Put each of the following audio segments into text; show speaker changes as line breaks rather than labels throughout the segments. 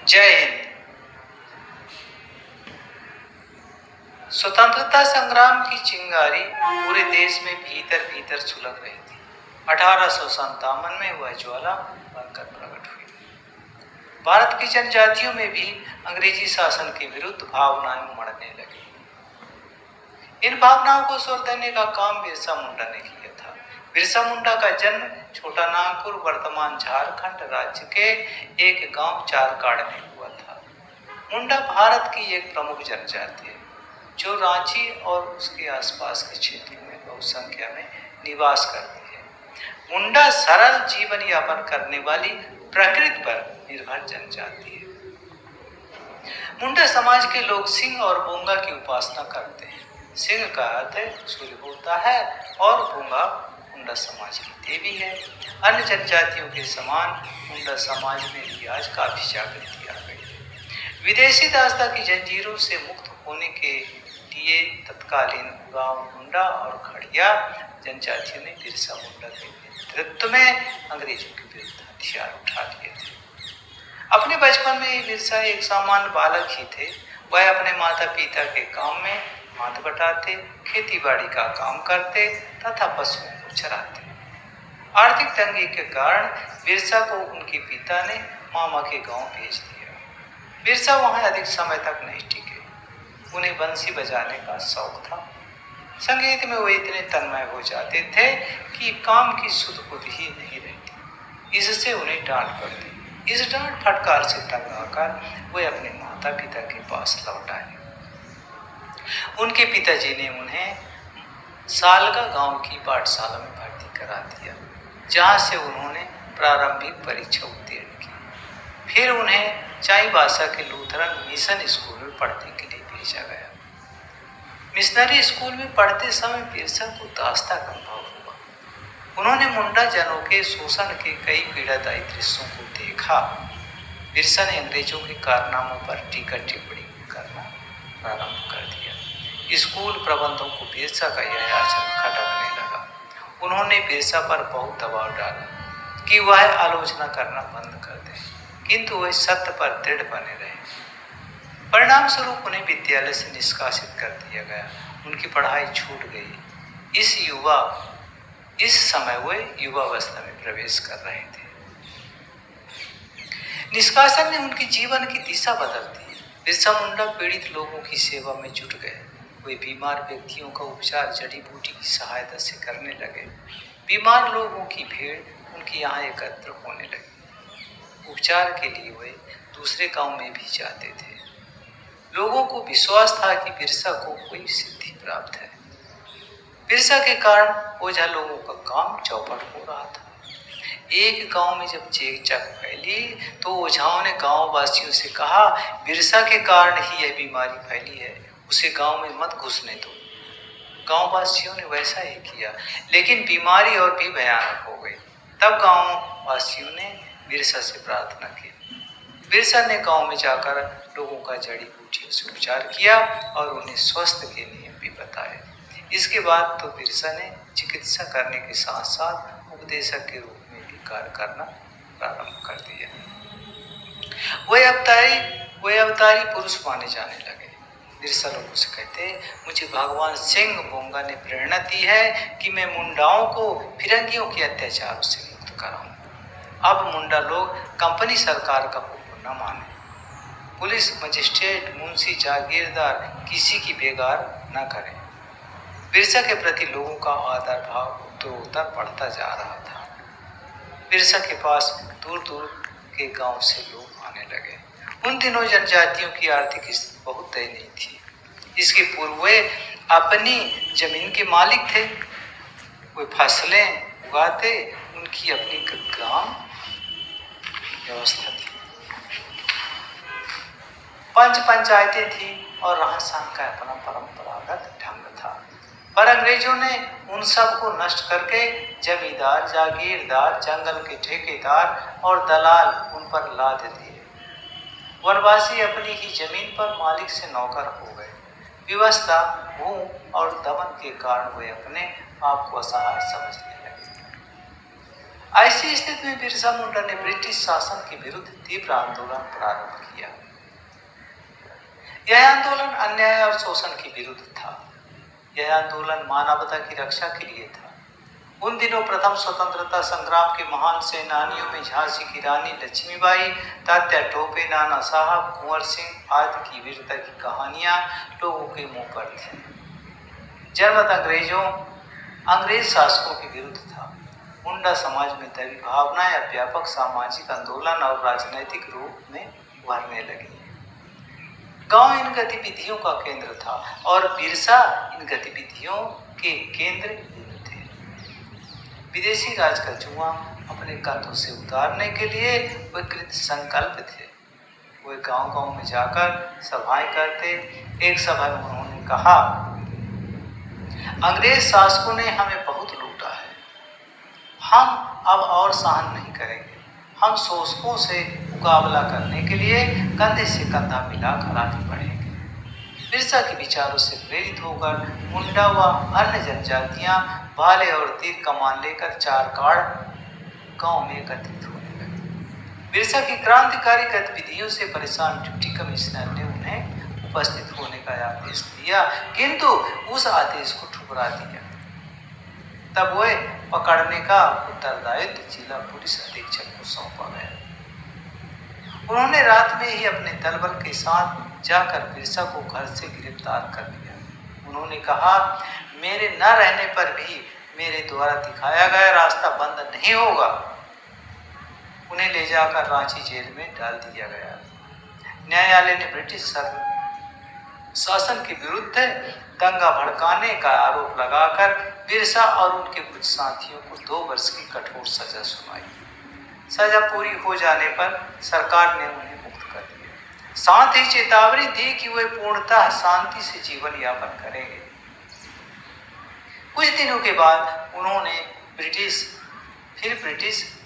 जय हिंद। स्वतंत्रता संग्राम की चिंगारी पूरे देश में भीतर भीतर सुलग रही थी। 1857 में वह ज्वाला बनकर प्रकट हुई। भारत की जनजातियों में भी अंग्रेजी शासन के विरुद्ध भावनाएं उमड़ने लगी। इन भावनाओं को स्वर देने का काम बिरसा मुंडा ने किया था। बिरसा मुंडा का जन्म छोटा नागपुर वर्तमान झारखंड राज्य के एक गांव चारकाड़ में हुआ था। मुंडा भारत की एक प्रमुख जनजाति है जो रांची और उसके आसपास के क्षेत्रों में बहुत संख्या में निवास करती है। मुंडा सरल जीवन यापन करने वाली प्रकृति पर निर्भर जनजाति है। मुंडा समाज के लोग सिंह और बोंगा की उपासना करते हैं। सिंह का अर्थ सूर्य होता है और बोंगा मुंडा समाज की देवी है। अन्य जनजातियों के समान मुंडा समाज में भी आज काफी जागृति आ गई है। विदेशी दासता की जंजीरों से मुक्त होने के लिए तत्कालीन उरांव मुंडा और खड़िया जनजातियों ने बिरसा मुंडा के नेतृत्व में अंग्रेजों के विरुद्ध हथियार उठा लिए थे। अपने बचपन में बिरसा एक सामान्य बालक ही थे। वह अपने माता पिता के काम में हाथ बटाते, खेती बाड़ी का काम करते तथा पशुओं को चराते। आर्थिक तंगी के कारण बिरसा को उनके पिता ने मामा के गांव भेज दिया। बिरसा वहां अधिक समय तक नहीं टिके। उन्हें बंसी बजाने का शौक था। संगीत में वे इतने तन्मय हो जाते थे कि काम की सुध बुध ही नहीं रहती। इससे उन्हें डांट पड़ती। इस डांट फटकार से तंग आकर वे अपने माता पिता के पास लौट आए। उनके पिताजी ने उन्हें सालगा गांव की पाठशाला में भर्ती करा दिया, जहां से उन्होंने प्रारंभिक परीक्षा उत्तीर्ण की। फिर उन्हें चाईबासा के लूथरन मिशन स्कूल में पढ़ने के लिए भेजा गया। मिशनरी स्कूल में पढ़ते समय बिरसा को दास्ता का अनुभव हुआ। उन्होंने मुंडा जनों के शोषण के कई पीड़ादायी दृश्यों को देखा। बिरसा ने अंग्रेजों के कारनामों पर टीका टिप्पणी करना प्रारंभ कर दिया। स्कूल प्रबंधकों को बिरसा का यह आचरण खटकने लगा। उन्होंने बिरसा पर बहुत दबाव डाला कि वह आलोचना करना बंद कर दे, किंतु वह सत्य पर दृढ़ बने रहे। परिणाम स्वरूप उन्हें विद्यालय से निष्कासित कर दिया गया। उनकी पढ़ाई छूट गई। इस समय वे युवावस्था में प्रवेश कर रहे थे। निष्कासन ने उनके जीवन की दिशा बदल दी। बिरसा मुंडा पीड़ित लोगों की सेवा में जुट गए। वे बीमार व्यक्तियों का उपचार जड़ी बूटी की सहायता से करने लगे। बीमार लोगों की भीड़ उनके यहाँ एकत्र होने लगी। उपचार के लिए वे दूसरे गांव में भी जाते थे। लोगों को विश्वास था कि बिरसा को कोई सिद्धि प्राप्त है। बिरसा के कारण ओझा लोगों का काम चौपट हो रहा था। एक गांव में जब चेक फैली तो ओझाओं ने गांव वासियों से कहा, बिरसा के कारण ही यह बीमारी फैली है, उसे गांव में मत घुसने दो। गांव वासियों ने वैसा ही किया, लेकिन बीमारी और भी भयानक हो गई। तब गांव वासियों ने बिरसा से प्रार्थना की। बिरसा ने गांव में जाकर लोगों का जड़ी बूटियों से उपचार किया और उन्हें स्वास्थ्य के नियम भी बताए। इसके बाद तो बिरसा ने चिकित्सा करने के साथ साथ उपदेशक के रूप में भी कार्य करना प्रारंभ कर दिया। वे अवतारी पुरुष माने जाने लगे। बिरसा लोगों से कहते, मुझे भगवान सिंह बोंगा ने प्रेरणा दी है कि मैं मुंडाओं को फिरंगियों के अत्याचारों से मुक्त कराऊं। अब मुंडा लोग कंपनी सरकार का हुक्म न माने। पुलिस, मजिस्ट्रेट, मुंशी, जागीरदार किसी की बेगार न करें। बिरसा के प्रति लोगों का आदर भाव उत्तरोत्तर बढ़ता जा रहा था। बिरसा के पास दूर दूर के गांव से लोग आने लगे। उन दिनों जनजातियों की आर्थिक स्थिति बहुत दयनीय थी। इसके पूर्व वे अपनी जमीन के मालिक थे। वे फसलें उगाते, उनकी अपनी ग्राम व्यवस्था थी। पंचायतें थी और रहन सहन का अपना परंपरागत ढंग था। पर अंग्रेजों ने उन सब को नष्ट करके जमींदार, जागीरदार, जंगल के ठेकेदार और दलाल उन पर लाद दिए। वनवासी अपनी ही जमीन पर मालिक से नौकर हो गए। व्यवस्था, भूख और दमन के कारण वे अपने आप को असहाय समझने लगे। ऐसी स्थिति में बिरसा मुंडा ने ब्रिटिश शासन के विरुद्ध तीव्र आंदोलन प्रारंभ किया। यह आंदोलन अन्याय और शोषण के विरुद्ध था। यह आंदोलन मानवता की रक्षा के लिए था। उन दिनों प्रथम स्वतंत्रता संग्राम के महान सेनानियों में झांसी की रानी लक्ष्मीबाई, तात्या टोपे, नाना साहब, कुंवर सिंह आदि की वीरता की कहानियां लोगों के मुंह पर थी। जनमत अंग्रेज शासकों के विरुद्ध था। मुंडा समाज में दैवी भावना या व्यापक सामाजिक आंदोलन और राजनैतिक रूप में उभरने लगी। गांव इन गतिविधियों का केंद्र था और बिरसा इन गतिविधियों के केंद्र थे। विदेशी राज का जुआ अपने कंधों से उतारने के लिए वे कृत संकल्प थे। वे गांव-गांव में जाकर सभाएं करते। एक सभा में उन्होंने कहा, अंग्रेज शासकों ने हमें बहुत लूटा है। हम अब और सहन नहीं करेंगे। हम शोषकों से मुकाबला करने के लिए कंधे से कंधा मिलाकर आगे बढ़ेंगे। बिरसा के विचारों से प्रेरित होकर मुंडा व अन्य जनजातियां भाले और तीर कमान लेकर चारकाड़ गांव में एकत्रित होने लगी। बिरसा की क्रांतिकारी गतिविधियों से परेशान डिप्टी कमिश्नर ने उन्हें उपस्थित होने का आदेश दिया, किंतु उस आदेश को ठुकरा दिया। तब वह पकड़ने का उत्तरदायित्व जिला पुलिस अधीक्षक को सौंपा गया। उन्होंने रात में ही अपने दलबल के साथ जाकर बिरसा को घर से गिरफ्तार कर लिया। उन्होंने कहा, मेरे न रहने पर भी मेरे द्वारा दिखाया गया रास्ता बंद नहीं होगा। उन्हें ले जाकर रांची जेल में डाल दिया गया। न्यायालय ने ब्रिटिश शासन के विरुद्ध दंगा भड़काने का आरोप लगाकर बिरसा और उनके कुछ साथियों को 2 वर्ष की कठोर सजा सुनाई। सजा पूरी हो जाने पर सरकार ने उन्हें मुक्त कर दिया। साथ ही चेतावनी दी कि वे पूर्णतः शांति से जीवन यापन करेंगे। कुछ दिनों के बाद उन्होंने ब्रिटिश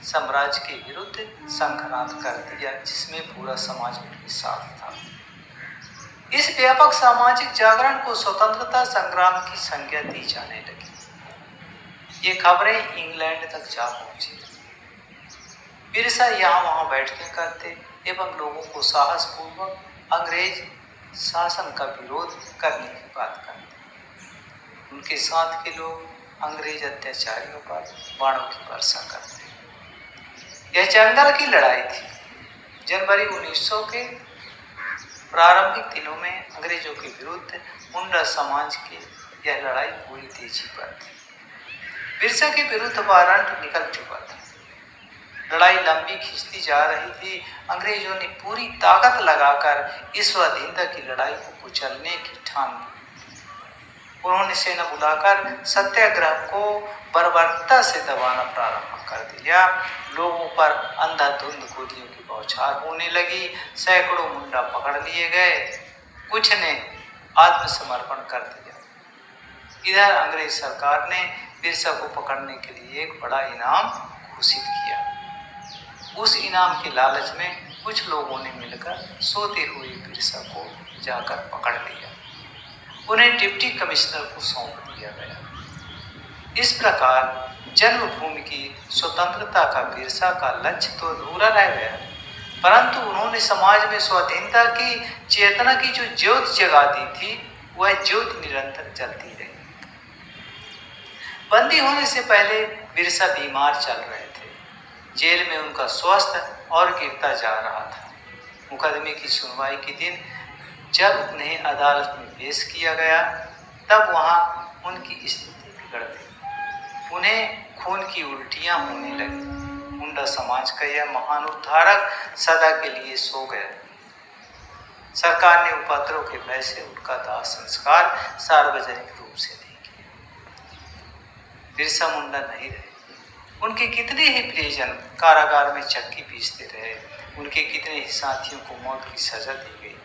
साम्राज्य के विरुद्ध संघर्ष कर दिया, जिसमें पूरा समाज उनके साथ था। इस व्यापक सामाजिक जागरण को स्वतंत्रता संग्राम की संज्ञा दी जाने लगी। ये खबरें इंग्लैंड तक जा पहुंची। बिरसा यहाँ वहाँ बैठकें करते एवं लोगों को साहसपूर्वक अंग्रेज शासन का विरोध करने की बात करते। उनके साथ के लोग अंग्रेज अत्याचारियों पर बाणों की वर्षा करते। यह जंगल की लड़ाई थी। जनवरी 1900 के प्रारंभिक दिनों में अंग्रेजों के विरुद्ध मुंडा समाज की यह लड़ाई पूरी तेजी पर थी। बिरसा के विरुद्ध वारंट निकल चुका था। लड़ाई लंबी खिंचती जा रही थी। अंग्रेजों ने पूरी ताकत लगाकर इस स्वाधीनता की लड़ाई को कुचलने की ठान ली। उन्होंने सेना बुलाकर सत्याग्रह को बर्बरता से दबाना प्रारंभ कर दिया। लोगों पर अंधाधुंध गोलियों की बौछार होने लगी। सैकड़ों मुंडा पकड़ लिए गए। कुछ ने आत्मसमर्पण कर दिया। इधर अंग्रेज सरकार ने बिरसा को पकड़ने के लिए एक बड़ा इनाम घोषित किया। उस इनाम के लालच में कुछ लोगों ने मिलकर सोते हुए बिरसा को जाकर पकड़ लिया। उन्हें डिप्टी कमिश्नर को सौंप दिया गया। इस प्रकार जन्मभूमि की स्वतंत्रता का बिरसा का लक्ष्य तो अधूरा रह गया, परंतु उन्होंने समाज में स्वाधीनता की चेतना की जो ज्योत जगा दी थी, वह ज्योत निरंतर जलती रही। बंदी होने से पहले बिरसा बीमार चल रहे थे। जेल में उनका स्वास्थ्य और गिरता जा रहा था। मुकदमे की सुनवाई के दिन जब उन्हें अदालत में पेश किया गया, तब वहां उनकी स्थिति बिगड़ गई। उन्हें खून की उल्टियां होने लगी। मुंडा समाज का यह महान उद्धारक सदा के लिए सो गया। सरकार ने उपद्रव के भय से उनका दाह संस्कार सार्वजनिक रूप से नहीं किया। बिरसा मुंडा नहीं रहे। उनके कितने ही प्रियजन कारागार में चक्की पीसते रहे। उनके कितने ही साथियों को मौत की सजा दी गई।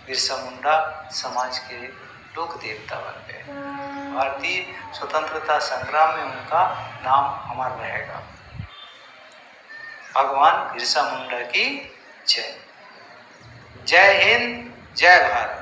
बिरसा मुंडा समाज के लोक देवता बन गए। भारतीय स्वतंत्रता संग्राम में उनका नाम अमर रहेगा। भगवान बिरसा मुंडा की जय। जय हिंद, जय भारत।